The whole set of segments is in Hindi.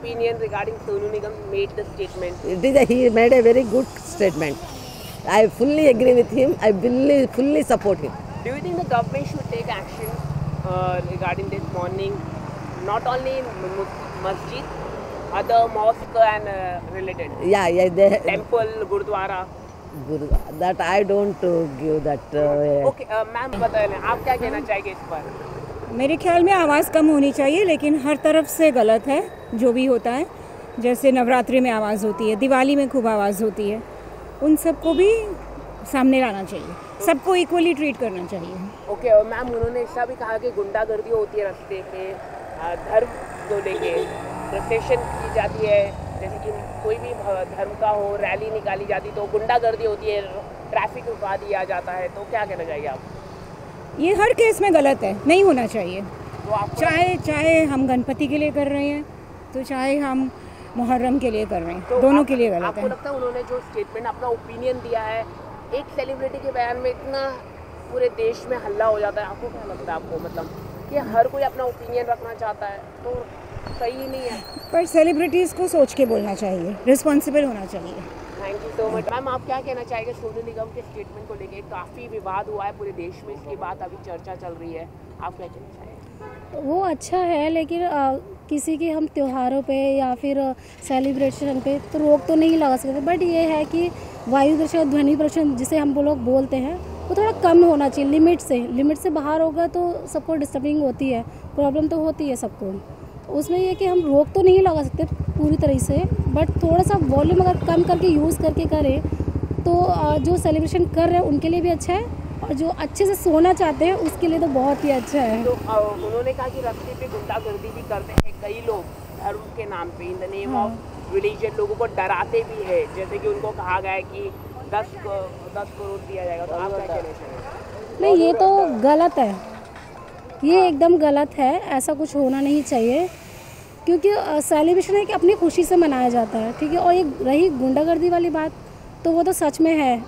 opinion regarding Sonu Nigam made the statement? He made a very good statement. I fully agree with him. I fully support him. Do you think the government should take action regarding this morning, not only in masjid, other mosque and related? Yeah. Temple, Gurdwara. That I don't give that. Okay, ma'am बताइए आप क्या कहना चाहेंगे इस पर? मेरे ख्याल में आवाज़ कम होनी चाहिए, लेकिन हर तरफ से गलत है जो भी होता है। जैसे नवरात्रि में आवाज़ होती है, दिवाली में खूब आवाज़ होती है, उन सबको भी सामने लाना चाहिए, सबको इक्वली ट्रीट करना चाहिए। ओके, और मैम उन्होंने ऐसा भी कहा कि गुंडागर्दी होती है रास्ते पे, धर्म को लेके प्रोटेक्शन की जाती है, जैसे कि कोई भी धर्म का हो रैली निकाली जाती तो गुंडागर्दी होती है, ट्रैफिक रुका दिया जाता है, तो क्या कहना चाहिए आप? ये हर केस में गलत है, नहीं होना चाहिए। तो आप चाहे हम गणपति के लिए कर रहे हैं, तो चाहे हम मुहर्रम के लिए कर रहे हैं, तो दोनों के लिए गलत आपको है। लगता है उन्होंने जो स्टेटमेंट अपना ओपिनियन दिया है, एक सेलिब्रिटी के बयान में इतना पूरे देश में हल्ला हो जाता है, आपको क्या लगता है? आपको मतलब कि हर कोई अपना ओपिनियन रखना चाहता है, तो सही नहीं है। पर सेलिब्रिटीज़ को सोच के बोलना चाहिए, रिस्पॉन्सिबल होना चाहिए। Thank you so much. Ma'am आप क्या कहना चाहेंगे सोनू निगम के स्टेटमेंट को लेके? काफ़ी विवाद हुआ है पूरे देश में, इसकी बात अभी चर्चा चल रही है, आप क्या कहना चाहेंगे? वो अच्छा है, लेकिन किसी के हम त्योहारों पे या फिर सेलिब्रेशन पे तो रोक तो नहीं लगा सकते। बट ये है कि वायु प्रदूषण, ध्वनि प्रदूषण जिसे हम लोग बोलते हैं, वो थोड़ा कम होना चाहिए। लिमिट से बाहर होगा तो सबको डिस्टर्बिंग होती है, प्रॉब्लम तो होती है सबको। उसमें ये कि हम रोक तो नहीं लगा सकते पूरी तरह से, बट थोड़ा सा वॉल्यूम अगर कम करके यूज़ करके करें तो जो सेलिब्रेशन कर रहे हैं उनके लिए भी अच्छा है, और जो अच्छे से सोना चाहते हैं उसके लिए तो बहुत ही अच्छा है। तो उन्होंने कहा कि रास्ते पे गुंडागर्दी भी करते हैं कई लोग, धर्म के नाम पे, in the name of religion, लोगों को डराते भी है, जैसे कि उनको कहा गया है कि 10 करोड़ दिया जाएगा, तो आप क्या कहना चाहेंगे? नहीं, ये तो गलत है, ये एकदम गलत है, ऐसा कुछ होना नहीं चाहिए, क्योंकि सेलिब्रेशन है कि अपनी खुशी से मनाया जाता है, ठीक है। और ये रही गुंडागर्दी वाली बात, तो वो तो सच में है।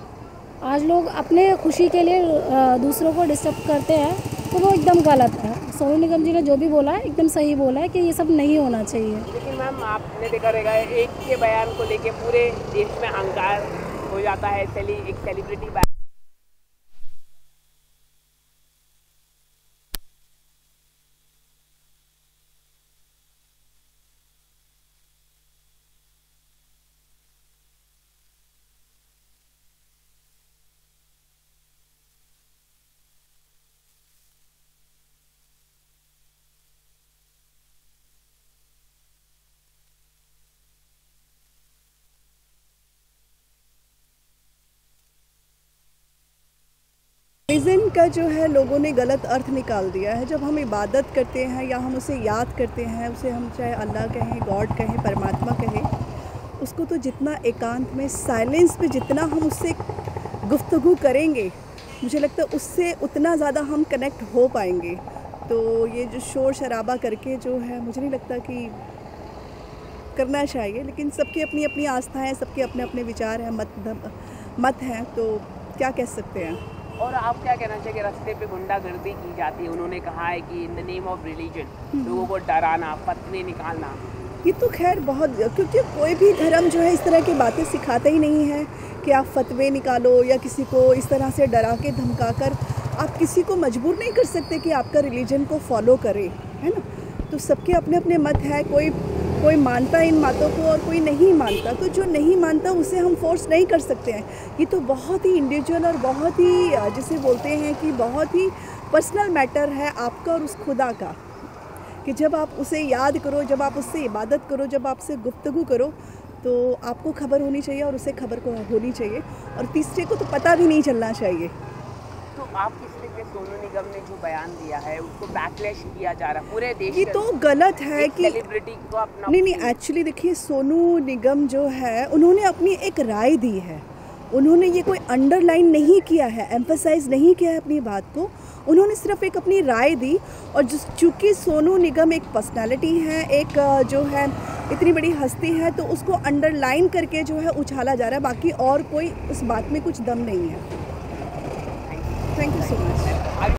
आज लोग अपने खुशी के लिए दूसरों को डिस्टर्ब करते हैं, तो वो एकदम गलत है। सोनू निगम जी ने जो भी बोला है एकदम सही बोला है कि ये सब नहीं होना चाहिए। लेकिन मैम आपने देखा रहेगा एक के बयान को लेके पूरे देश में हंगार हो जाता है, एक सेलिब्रिटी रिलीजन का जो है लोगों ने गलत अर्थ निकाल दिया है। जब हम इबादत करते हैं या हम उसे याद करते हैं, उसे हम चाहे अल्लाह कहें, गॉड कहें, परमात्मा कहें, उसको तो जितना एकांत में साइलेंस पे जितना हम उससे गुफ्तगू करेंगे, मुझे लगता है उससे उतना ज़्यादा हम कनेक्ट हो पाएंगे। तो ये जो शोर शराबा करके जो है, मुझे नहीं लगता कि करना चाहिए। लेकिन सबकी अपनी अपनी आस्था है, सबके अपने अपने विचार हैं, मत हैं, तो क्या कह सकते हैं। और आप क्या कहना चाहिए? रास्ते पे गुंडागर्दी की जाती है, उन्होंने कहा है कि in the name of religion लोगों को डराना, फतवे निकालना, ये तो खैर बहुत, क्योंकि कोई भी धर्म जो है इस तरह की बातें सिखाता ही नहीं है कि आप फतवे निकालो या किसी को इस तरह से डरा के धमका कर आप किसी को मजबूर नहीं कर सकते कि आपका रिलीजन को फॉलो करे, है ना। तो सबके अपने अपने मत है, कोई मानता है इन बातों को और कोई नहीं मानता, तो जो नहीं मानता उसे हम फोर्स नहीं कर सकते हैं। ये तो बहुत ही इंडिविजुअल और बहुत ही जिसे बोलते हैं कि बहुत ही पर्सनल मैटर है आपका और उस खुदा का, कि जब आप उसे याद करो, जब आप उससे इबादत करो, जब आप उससे गुफ्तगू करो, तो आपको खबर होनी चाहिए और उसे खबर को होनी चाहिए, और तीसरे को तो पता भी नहीं चलना चाहिए। तो आप किस लिए सोनू निगम ने जो बयान दिया है उसको बैकलैश किया जा रहा है पूरे देश? ये तो गलत है कि सेलिब्रिटी को अपना नहीं, एक्चुअली देखिए, सोनू निगम जो है उन्होंने अपनी एक राय दी है, उन्होंने ये कोई अंडरलाइन नहीं किया है, एम्फसाइज नहीं किया है अपनी बात को, उन्होंने सिर्फ एक अपनी राय दी। और चूँकि सोनू निगम एक पर्सनालिटी है, एक जो है इतनी बड़ी हस्ती है, तो उसको अंडरलाइन करके जो है उछाला जा रहा है, बाकी और कोई उस बात में कुछ दम नहीं है।